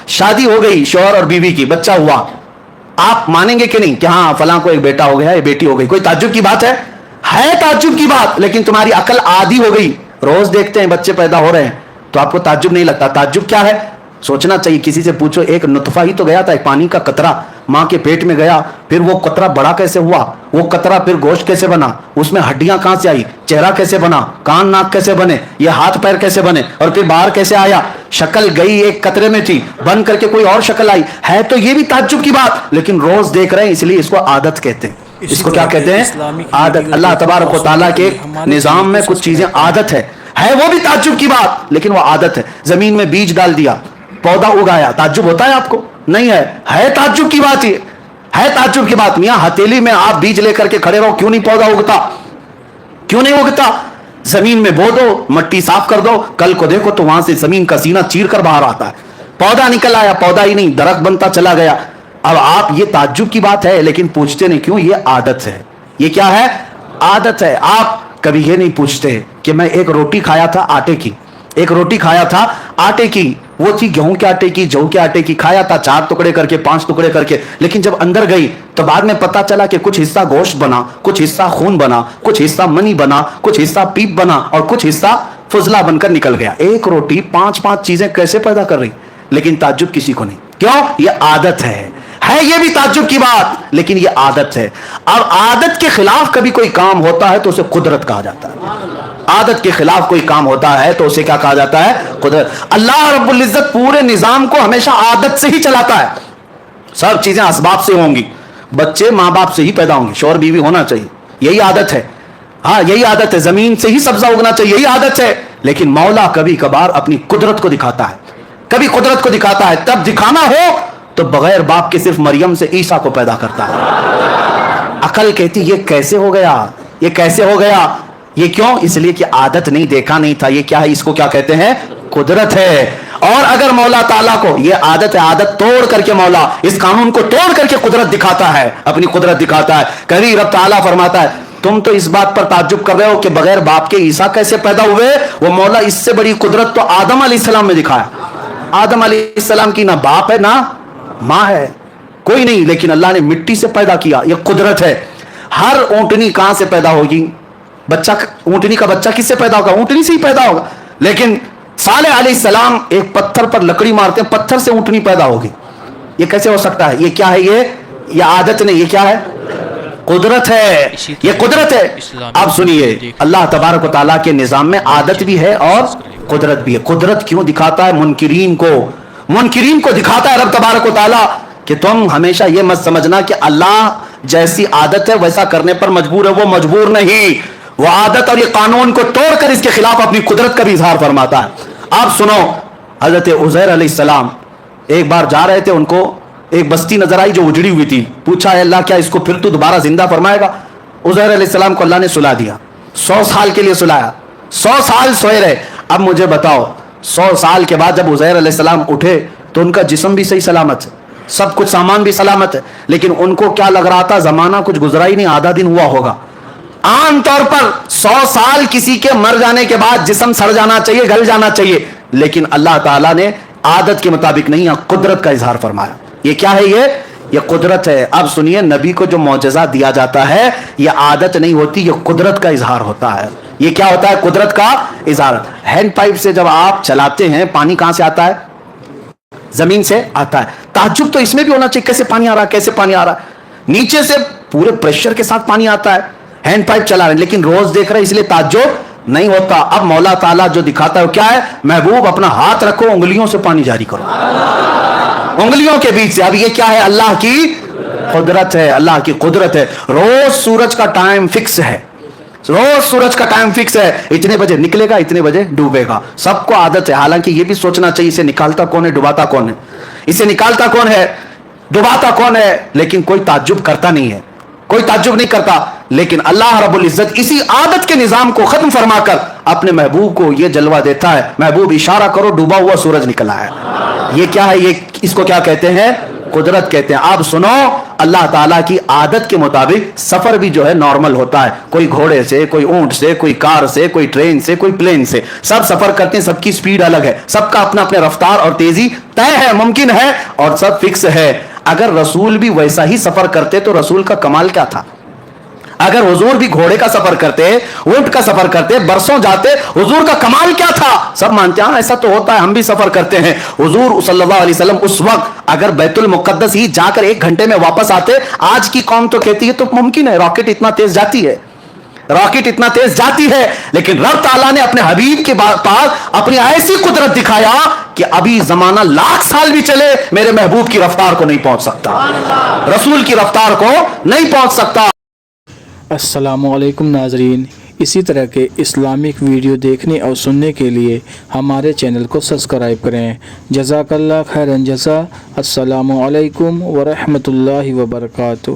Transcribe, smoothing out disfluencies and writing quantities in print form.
شادی ہو گئی شوہر اور بیوی کی, بچہ ہوا, آپ مانیں گے کہ نہیں کہ ہاں فلاں کو ایک بیٹا ہو گیا, ایک بیٹی ہو گئی؟ کوئی تعجب کی بات ہے تعجب کی بات, لیکن تمہاری عقل عادی ہو گئی. روز دیکھتے ہیں بچے پیدا ہو رہے ہیں تو آپ کو تعجب نہیں لگتا. تعجب کیا ہے؟ سوچنا چاہیے. کسی سے پوچھو, ایک نطفہ ہی تو گیا تھا, ایک پانی کا قطرہ ماں کے پیٹ میں گیا, پھر وہ قطرہ بڑا کیسے ہوا, وہ قطرہ پھر گوشت کیسے بنا, اس میں ہڈیاں کہاں سے آئی, چہرہ کیسے بنا, کان ناک کیسے بنے, یہ ہاتھ پیر کیسے بنے, اور پھر باہر کیسے آیا, شکل گئی ایک قطرے میں تھی, بن کر کے کوئی اور شکل آئی. ہے تو یہ بھی تعجب کی بات, لیکن روز دیکھ رہے ہیں اس لیے اس کو عادت کہتے ہیں. اس کو کیا کہتے ہیں؟ عادت. اللہ تبارک و تعالیٰ کے نظام میں کچھ چیزیں عادت ہے وہ بھی تعجب کی بات, لیکن وہ عادت ہے. زمین میں بیج ڈال دیا, پودا اگایا, تعجب ہوتا ہے آپ کو؟ نہیں ہے تعجب کی بات. یہ ہے تعجب کی بات. میاں ہتھیلی میں آپ بیج لے کر کے کھڑے رہو, کیوں نہیں پودا اگتا؟ کیوں نہیں اگتا؟ زمین میں بو دو, مٹی صاف کر دو, کل کو دیکھو تو وہاں سے زمین کا سینہ چیر کر باہر آتا ہے, پودا نکل آیا. پودا ہی نہیں, درخت بنتا چلا گیا. اب آپ, یہ تعجب کی بات ہے لیکن پوچھتے نہیں کیوں؟ یہ عادت ہے. یہ کیا ہے؟ عادت ہے. آپ کبھی یہ نہیں پوچھتے کہ میں ایک روٹی کھایا تھا آٹے کی, ایک روٹی کھایا تھا آٹے کی, وہ تھی گیہوں کے آٹے کی, جو کے آٹے کی, کھایا تھا 4 ٹکڑے کر کے, 5 ٹکڑے کر کے, لیکن جب اندر گئی تو بعد میں پتا چلا کہ کچھ حصہ گوشت بنا, کچھ حصہ خون بنا, کچھ حصہ منی بنا, کچھ حصہ پیپ بنا, اور کچھ حصہ فضلہ بن کر نکل گیا. ایک روٹی 5 چیزیں کیسے پیدا کر رہی؟ لیکن تعجب کسی کو نہیں. کیوں؟ یہ عادت ہے یہ بھی تعجب کی بات, لیکن یہ عادت ہے. اب عادت کے خلاف کبھی کوئی کام ہوتا ہے تو اسے قدرت کہا جاتا ہے. عادت کے خلاف کوئی کام ہوتا ہے تو اسے کیا کہا جاتا ہے؟ قدرت. اللہ رب العزت پورے نظام کو ہمیشہ عادت سے ہی چلاتا ہے. سب چیزیں اسباب سے ہوں گی, بچے ماں باپ سے ہی پیدا ہوں گے, شوہر بیوی ہونا چاہیے, یہی عادت ہے. ہاں یہی عادت ہے. زمین سے ہی سبزہ اگنا چاہیے, یہی عادت ہے. لیکن مولا کبھی کبھار اپنی قدرت کو دکھاتا ہے, کبھی قدرت کو دکھاتا ہے. تب دکھانا ہو تو بغیر باپ کے صرف مریم سے عیسیٰ کو پیدا کرتا ہے. عقل کہتی یہ کیسے ہو گیا, یہ کیسے ہو گیا, یہ کیوں؟ اس لیے کہ عادت نہیں, دیکھا نہیں تھا. یہ کیا ہے؟ اس کو کیا کہتے ہیں؟ قدرت ہے. اور اگر مولا تعالیٰ کو یہ عادت ہے, عادت توڑ کر کے مولا اس قانون کو توڑ کر کے قدرت دکھاتا ہے, اپنی قدرت دکھاتا ہے. کبھی رب تعالیٰ فرماتا ہے تم تو اس بات پر تعجب کر رہے ہو کہ بغیر باپ کے عیسیٰ کیسے پیدا ہوئے, وہ مولا اس سے بڑی قدرت تو آدم علیہ السلام میں دکھایا. آدم علیہ السلام کی نہ باپ ہے نہ ماں ہے, کوئی نہیں, لیکن اللہ نے مٹی سے پیدا کیا. یہ قدرت ہے. ہر اونٹنی کہاں سے پیدا ہوگی؟ بچہ, اونٹنی کا بچہ کس سے پیدا ہوگا؟ اونٹنی سے ہی پیدا ہوگا. لیکن صالح علیہ السلام ایک پتھر پر لکڑی مارتے ہیں, پتھر سے اونٹنی پیدا ہوگی. یہ کیسے ہو سکتا ہے؟ یہ کیا ہے؟ یہ عادت نہیں, یہ کیا ہے؟ قدرت ہے. یہ قدرت ہے. اب سنیے, اللہ تبارک و تعالیٰ کے نظام میں عادت بھی ہے اور قدرت بھی ہے. قدرت کیوں دکھاتا ہے؟ منکرین کو دکھاتا ہے رب تبارک و تعالیٰ کہ تم ہمیشہ یہ مت سمجھنا کہ اللہ جیسی عادت ہے ویسا کرنے پر مجبور ہے. وہ مجبور نہیں, وہ عادت اور یہ قانون کو توڑ کر اس کے خلاف اپنی قدرت کا بھی اظہار فرماتا ہے. آپ سنو, حضرت عزیر علیہ السلام ایک بار جا رہے تھے, ان کو ایک بستی نظر آئی جو اجڑی ہوئی تھی. پوچھا ہے اللہ کیا اس کو پھر تو دوبارہ زندہ فرمائے گا؟ عزیر علیہ السلام کو اللہ نے سلا دیا, 100 سال کے لیے سلایا. 100 سال سوئے رہے. اب مجھے بتاؤ, 100 سال کے بعد جب عزیر علیہ السلام اٹھے تو ان کا جسم بھی صحیح سلامت ہے, سب کچھ سامان بھی سلامت ہے, لیکن ان کو کیا لگ رہا تھا؟ زمانہ کچھ گزرا ہی نہیں, آدھا دن ہوا ہوگا. عام طور پر 100 سال کسی کے مر جانے کے بعد جسم سڑ جانا چاہیے, گل جانا چاہیے, لیکن اللہ تعالیٰ نے عادت کے مطابق نہیں, قدرت کا اظہار فرمایا. یہ کیا ہے؟ یہ قدرت ہے. اب سنیے, نبی کو جو معجزہ دیا جاتا ہے یہ عادت نہیں ہوتی, یہ قدرت کا اظہار ہوتا ہے. یہ کیا ہوتا ہے؟ قدرت کا اظہار. ہینڈ پائپ سے جب آپ چلاتے ہیں, پانی کہاں سے آتا ہے؟ زمین سے آتا ہے. تعجب تو اس میں بھی ہونا چاہیے, کیسے پانی آ رہا ہے, کیسے پانی آ رہا ہے؟ نیچے سے پورے پریشر کے ساتھ پانی آتا ہے. ہینڈ پائپ چلا رہے ہیں, لیکن روز دیکھ رہے ہیں اس لیے تعجب نہیں ہوتا. اب مولا تعالیٰ جو دکھاتا ہے وہ کیا ہے؟ محبوب اپنا ہاتھ رکھو, انگلیوں سے پانی جاری کرو, انگلیوں کے بیچ سے. اب یہ کیا ہے؟ اللہ کی قدرت ہے, اللہ کی قدرت ہے. روز سورج کا ٹائم فکس ہے, روز سورج کا ٹائم فکس ہے, اتنے بجے نکلے گا, اتنے بجے ڈوبے گا. سب کو عادت ہے. حالانکہ یہ بھی سوچنا چاہیے اسے نکالتا کون ہے, ڈباتا کون ہے, اسے نکالتا کون ہے, ڈباتا کون ہے, لیکن کوئی تعجب کرتا نہیں ہے, کوئی تعجب نہیں کرتا. لیکن اللہ رب العزت اسی عادت کے نظام کو ختم فرما کر اپنے محبوب کو یہ جلوہ دیتا ہے, محبوب اشارہ کرو, ڈوبا ہوا سورج نکلا ہے. یہ کیا ہے؟ یہ اس کو کیا کہتے ہیں؟ قدرت کہتے ہیں. آپ سنو, اللہ تعالیٰ کی عادت کے مطابق سفر بھی جو ہے نارمل ہوتا ہے. کوئی گھوڑے سے, کوئی اونٹ سے, کوئی کار سے, کوئی ٹرین سے, کوئی پلین سے, سب سفر کرتے ہیں. سب کی سپیڈ الگ ہے, سب کا اپنا اپنے رفتار اور تیزی طے ہے, ممکن ہے, اور سب فکس ہے. اگر رسول بھی ویسا ہی سفر کرتے تو رسول کا کمال کیا تھا؟ اگر حضور بھی گھوڑے کا سفر کرتے, اونٹ کا سفر کرتے, برسوں جاتے, حضور کا کمال کیا تھا؟ سب مانتے ہیں ہاں ایسا تو ہوتا ہے, ہم بھی سفر کرتے ہیں. حضور صلی اللہ علیہ وسلم اس وقت اگر بیت المقدس ہی جا کر 1 گھنٹے میں واپس آتے, آج کی قوم تو کہتی ہے تو ممکن ہے, راکٹ اتنا تیز جاتی ہے, راکٹ اتنا تیز جاتی ہے, لیکن رب تعالیٰ نے اپنے حبیب کے پاس اپنی ایسی قدرت دکھایا کہ ابھی زمانہ 1,00,000 سال بھی چلے میرے محبوب کی رفتار کو نہیں پہنچ سکتا, رسول کی رفتار کو نہیں پہنچ سکتا. السلام علیکم ناظرین، اسی طرح کے اسلامک ویڈیو دیکھنے اور سننے کے لیے ہمارے چینل کو سبسکرائب کریں. جزاک اللہ خیرن جزا. السلام علیکم ورحمۃ اللہ وبرکاتہ.